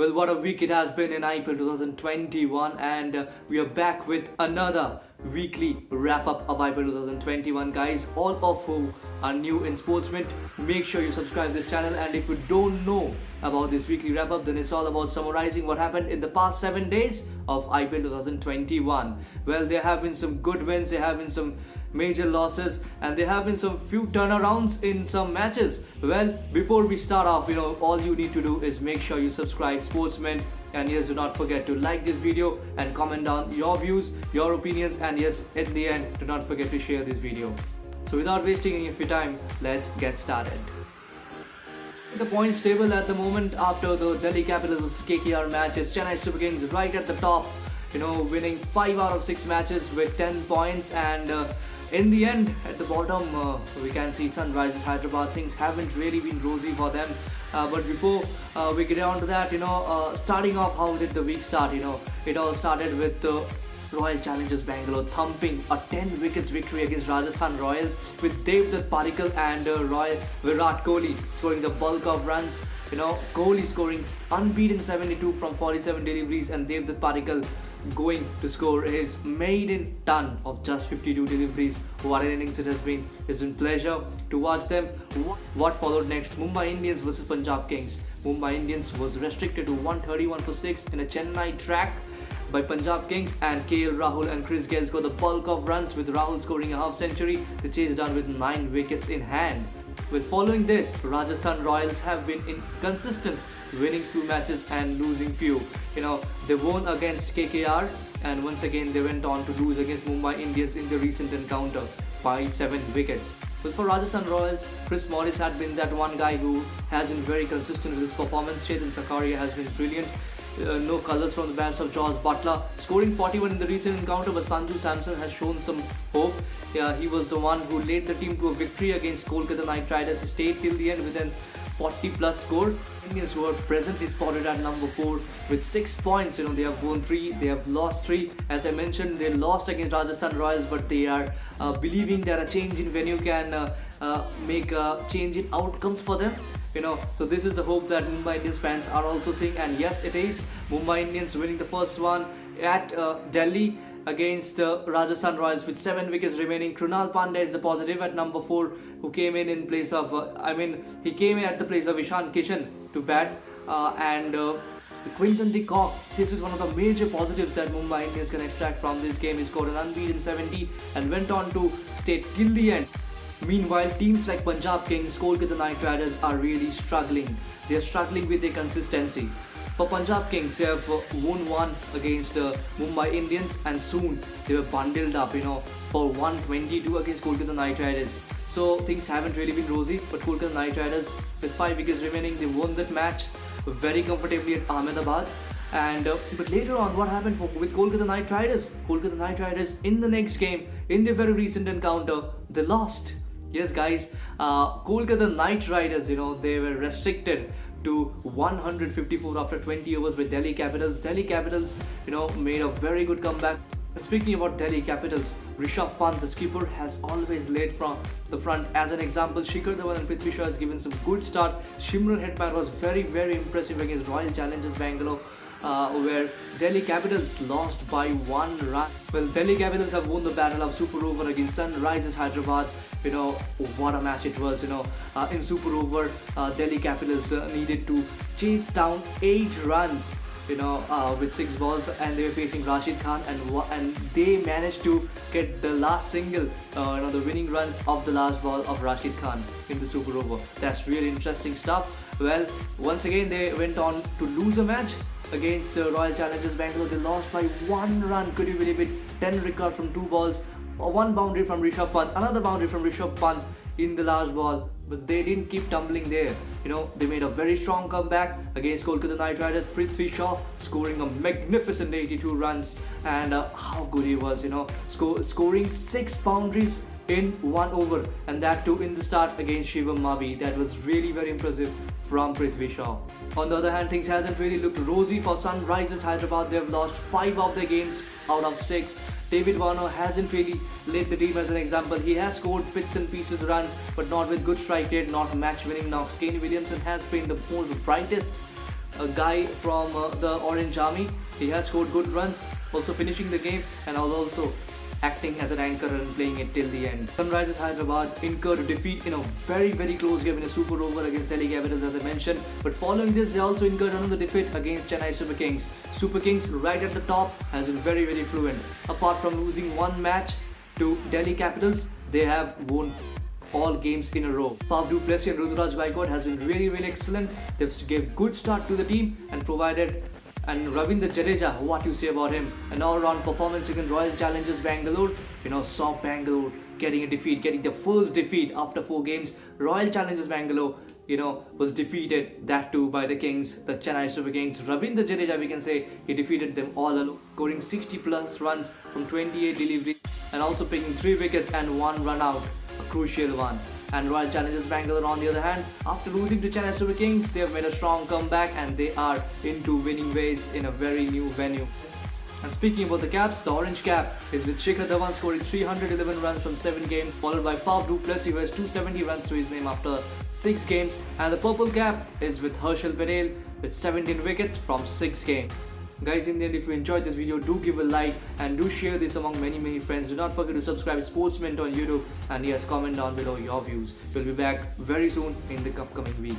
Well, what a week it has been in IPL 2021, and we are back with another weekly wrap-up of IPL 2021, guys. All of who are new in Sportsman, make sure you subscribe this channel. And if you don't know about this weekly wrap-up, then it's all about summarizing what happened in the past 7 days of IPL 2021. Well, there have been some good wins, there have been some major losses, and there have been some few turnarounds in some matches. Well, before we start off, all you need to do is make sure you subscribe Sportsman, and yes, do not forget to like this video and comment down your views, your opinions, and yes, at the end, do not forget to share this video. So without wasting any of your time, let's get started. The points table at the moment after the Delhi Capitals vs KKR match is Chennai Super Kings right at the top, winning 5 out of 6 matches with 10 points, and in the end, at the bottom, we can see Sunrisers Hyderabad. Things haven't really been rosy for them. But before we get on to that, starting off, how did the week start? It all started with Royal Challengers Bangalore thumping a 10 wickets victory against Rajasthan Royals, with Devdutt Padikkal and Virat Kohli scoring the bulk of runs. Kohli scoring unbeaten 72 from 47 deliveries, and Devdutt Padikkal going to score his maiden ton of just 52 deliveries. What an innings it has been. It's been pleasure to watch them. What followed next? Mumbai Indians versus Punjab Kings. Mumbai Indians was restricted to 131 for 6 in a Chennai track by Punjab Kings, and KL Rahul and Chris Gayle scored the bulk of runs, with Rahul scoring a half century. The chase done with 9 wickets in hand. Well, following this, Rajasthan Royals have been inconsistent, winning few matches and losing few. They won against KKR, and once again they went on to lose against Mumbai Indians in the recent encounter by 7 wickets. But for Rajasthan Royals, Chris Morris had been that one guy who has been very consistent with his performance. Chetan Sakaria has been brilliant. No colours from the bats of George Butler, scoring 41 in the recent encounter, but Sanju Samson has shown some hope. He was the one who led the team to a victory against Kolkata Knight Riders. He stayed till the end with an 40 plus score. Indians were presently spotted at number 4 with 6 points. They have won 3, they have lost 3. As I mentioned, they lost against Rajasthan Royals, but they are believing that a change in venue can make a change in outcomes for them. So this is the hope that Mumbai Indians fans are also seeing, and yes, it is. Mumbai Indians winning the first one at Delhi against Rajasthan Royals with 7 wickets remaining. Krunal Pandya is the positive at number 4, who came in place of he came in at the place of Ishan Kishan to bat, and Quinton de Kock, this is one of the major positives that Mumbai Indians can extract from this game. He scored an unbeaten 70 and went on to stay till the end. Meanwhile, teams like Punjab Kings, Kolkata Knight Riders are really struggling. They are struggling with their consistency. For Punjab Kings, they have won 1 against Mumbai Indians, and soon they were bundled up, for 122 against Kolkata Knight Riders. So things haven't really been rosy, but Kolkata Knight Riders, with 5 wickets remaining, they won that match very comfortably at Ahmedabad. And but later on, what happened with Kolkata Knight Riders? Kolkata Knight Riders in the next game, in their very recent encounter, they lost. Yes, guys, Kolkata Knight Riders, they were restricted to 154 after 20 overs with Delhi Capitals. Delhi Capitals, made a very good comeback. And speaking about Delhi Capitals, Rishabh Pant, the skipper, has always led from the front. As an example, Shikhar Dhawan and Prithvi Shaw has given some good start. Shimron Hetman was very, very impressive against Royal Challengers Bangalore, where Delhi Capitals lost by 1 run. Well, Delhi Capitals have won the battle of Super Over against Sunrisers Hyderabad. What a match it was. In Super Over, Delhi Capitals needed to chase down 8 runs, with 6 balls, and they were facing Rashid Khan, and they managed to get the last single, the winning runs of the last ball of Rashid Khan in the Super Over. That's really interesting stuff. Well, once again, they went on to lose a match against Royal Challengers Bangalore. They lost by 1 run. Could you believe it? 10 record from 2 balls. 1 boundary from Rishabh Pant, another boundary from Rishabh Pant in the last ball, but they didn't keep tumbling there. They made a very strong comeback against Kolkata Knight Riders. Prithvi Shaw scoring a magnificent 82 runs, and how good he was, scoring 6 boundaries in 1 over, and that too in the start against Shivam Mavi. That was really very impressive from Prithvi Shaw. On the other hand, things hasn't really looked rosy for Sunrisers Hyderabad. They have lost 5 of their games out of 6. David Warner hasn't really led the team as an example. He has scored bits and pieces runs, but not with good strike rate, not match-winning knocks. Kane Williamson has been the most brightest a guy from the Orange Army. He has scored good runs, also finishing the game, and also acting as an anchor and playing it till the end. Sunrisers Hyderabad incurred a defeat in a very close game in a super over against Delhi Capitals, as I mentioned. But following this, they also incurred another defeat against Chennai Super Kings. Super Kings, right at the top, has been very fluent. Apart from losing one match to Delhi Capitals, they have won all games in a row. Faf du Plessis and Ruturaj Gaikwad has been really excellent. They've gave good start to the team and provided. And Ravindra Jadeja, what you say about him? An all-round performance against Royal Challengers Bangalore. Saw Bangalore getting a defeat, getting the first defeat after 4 games. Royal Challengers Bangalore, was defeated, that too by the Kings, the Chennai Super Kings. Ravindra Jadeja, we can say, he defeated them all alone, scoring 60 plus runs from 28 deliveries and also picking 3 wickets and 1 run out, a crucial one. And Royal Challengers Bangalore, on the other hand, after losing to Chennai Super Kings, they have made a strong comeback and they are into winning ways in a very new venue. And speaking about the caps, the orange cap is with Shikhar Dhawan scoring 311 runs from 7 games, followed by Faf du Plessis, who has 270 runs to his name after 6 games. And the purple cap is with Harshal Patel with 17 wickets from 6 games. Guys, in the end, if you enjoyed this video, do give a like and do share this among many friends. Do not forget to subscribe to Sportsman on YouTube, and yes, comment down below your views. We'll be back very soon in the upcoming week.